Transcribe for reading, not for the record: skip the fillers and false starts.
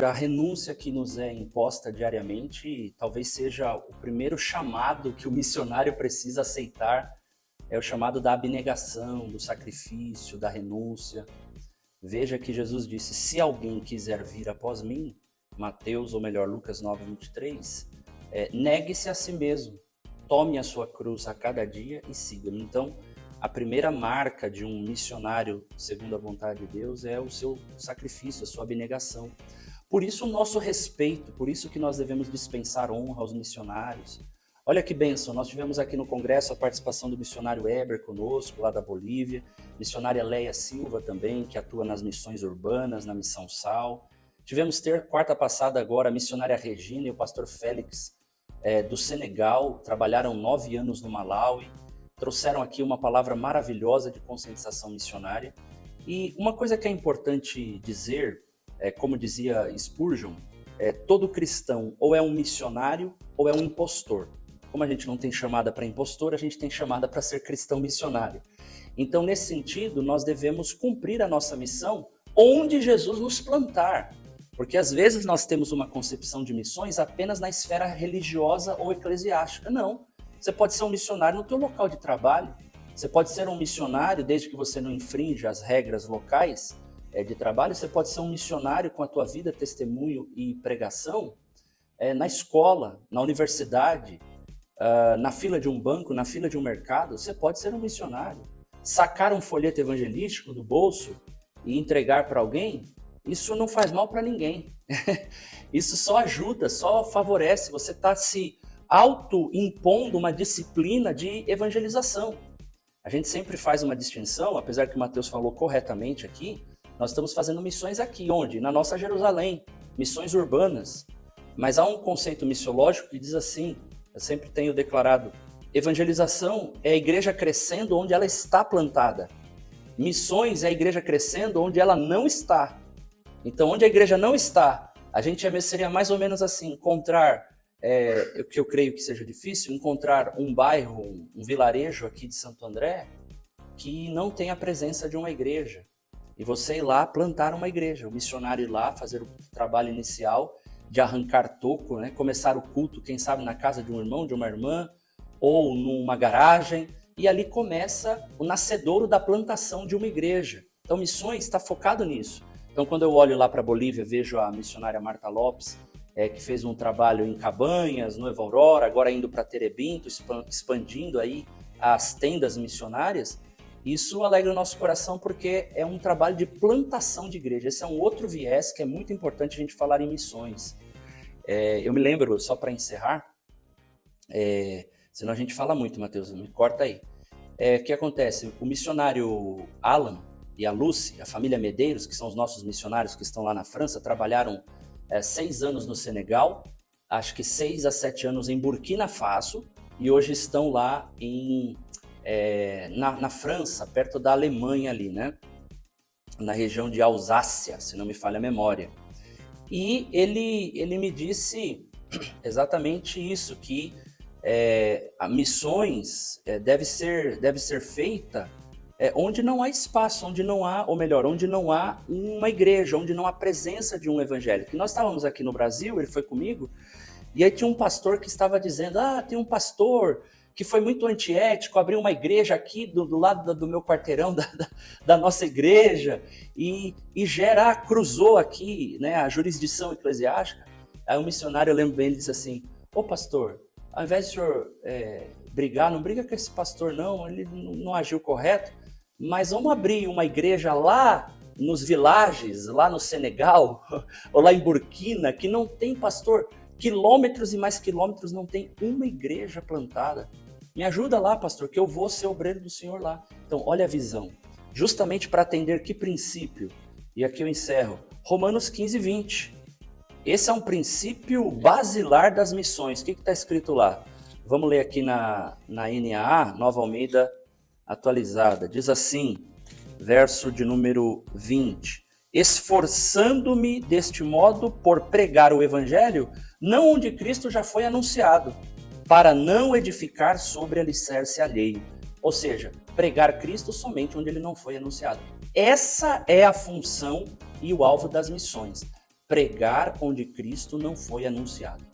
A renúncia que nos é imposta diariamente talvez seja o primeiro chamado que o missionário precisa aceitar, é o chamado da abnegação, do sacrifício, da renúncia. Veja que Jesus disse, se alguém quiser vir após mim, Mateus, ou melhor, Lucas 9:23, negue-se a si mesmo, tome a sua cruz a cada dia e siga-me. Então, a primeira marca de um missionário segundo a vontade de Deus é o seu sacrifício, a sua abnegação. Por isso o nosso respeito, por isso que nós devemos dispensar honra aos missionários. Olha que bênção, nós tivemos aqui no Congresso a participação do missionário Heber conosco, lá da Bolívia, missionária Leia Silva também, que atua nas missões urbanas, na Missão Sal. Tivemos quarta passada agora a missionária Regina e o pastor Félix do Senegal, trabalharam 9 anos no Malawi, trouxeram aqui uma palavra maravilhosa de conscientização missionária. E uma coisa que é importante dizer, como dizia Spurgeon, todo cristão ou é um missionário ou é um impostor. Como a gente não tem chamada para impostor, a gente tem chamada para ser cristão missionário. Então, nesse sentido, nós devemos cumprir a nossa missão onde Jesus nos plantar. Porque às vezes nós temos uma concepção de missões apenas na esfera religiosa ou eclesiástica. Não. Você pode ser um missionário no teu local de trabalho. Você pode ser um missionário, desde que você não infrinja as regras locais de trabalho. Você pode ser um missionário com a tua vida, testemunho e pregação na escola, na universidade, na fila de um banco, na fila de um mercado. Você pode ser um missionário. Sacar um folheto evangelístico do bolso e entregar para alguém, isso não faz mal para ninguém. Isso só ajuda, só favorece. Você está se auto-impondo uma disciplina de evangelização. A gente sempre faz uma distinção, apesar que o Mateus falou corretamente aqui, nós estamos fazendo missões aqui, onde? Na nossa Jerusalém, missões urbanas. Mas há um conceito missiológico que diz assim, eu sempre tenho declarado, evangelização é a igreja crescendo onde ela está plantada. Missões é a igreja crescendo onde ela não está. Então, onde a igreja não está, a gente seria mais ou menos assim, encontrar, o que eu creio que seja difícil, encontrar um bairro, um vilarejo aqui de Santo André, que não tem a presença de uma igreja. E você ir lá plantar uma igreja, o missionário ir lá fazer o trabalho inicial de arrancar toco, né? Começar o culto, quem sabe na casa de um irmão, de uma irmã, ou numa garagem, e ali começa o nascedouro da plantação de uma igreja. Então, missões está focado nisso. Então, quando eu olho lá para a Bolívia, vejo a missionária Marta Lopes, que fez um trabalho em Cabanhas, Nova Aurora, agora indo para Terebinto, expandindo aí as tendas missionárias. Isso alegra o nosso coração porque é um trabalho de plantação de igreja. Esse é um outro viés que é muito importante a gente falar em missões. Eu me lembro, só para encerrar, senão a gente fala muito, Mateus, me corta aí. O que acontece? O missionário Alan e a Lucy, a família Medeiros, que são os nossos missionários que estão lá na França, trabalharam 6 anos no Senegal, acho que 6 a 7 anos em Burkina Faso, e hoje estão lá na França, perto da Alemanha ali, né? Na região de Alsácia, se não me falha a memória. E ele me disse exatamente isso, que a missões deve ser feita onde não há espaço, onde não há, ou melhor, onde não há uma igreja, onde não há presença de um evangelho. Que nós estávamos aqui no Brasil, ele foi comigo, e aí tinha um pastor que estava dizendo, tem um pastor que foi muito antiético, abriu uma igreja aqui do lado do meu quarteirão, da nossa igreja, e cruzou aqui, né, a jurisdição eclesiástica. Aí o missionário, eu lembro bem, ele disse assim, pastor, ao invés de o senhor brigar, não briga com esse pastor não, ele não agiu correto, mas vamos abrir uma igreja lá nos villages, lá no Senegal, ou lá em Burkina, que não tem pastor, quilômetros e mais quilômetros, não tem uma igreja plantada. Me ajuda lá, pastor, que eu vou ser obreiro do Senhor lá. Então, olha a visão. Justamente para atender que princípio? E aqui eu encerro. Romanos 15:20. Esse é um princípio basilar das missões. O que está escrito lá? Vamos ler aqui na NAA, Nova Almeida Atualizada. Diz assim, verso de número 20. Esforçando-me deste modo por pregar o evangelho, não onde Cristo já foi anunciado, para não edificar sobre alicerce alheio. Ou seja, pregar Cristo somente onde ele não foi anunciado. Essa é a função e o alvo das missões. pregar onde Cristo não foi anunciado.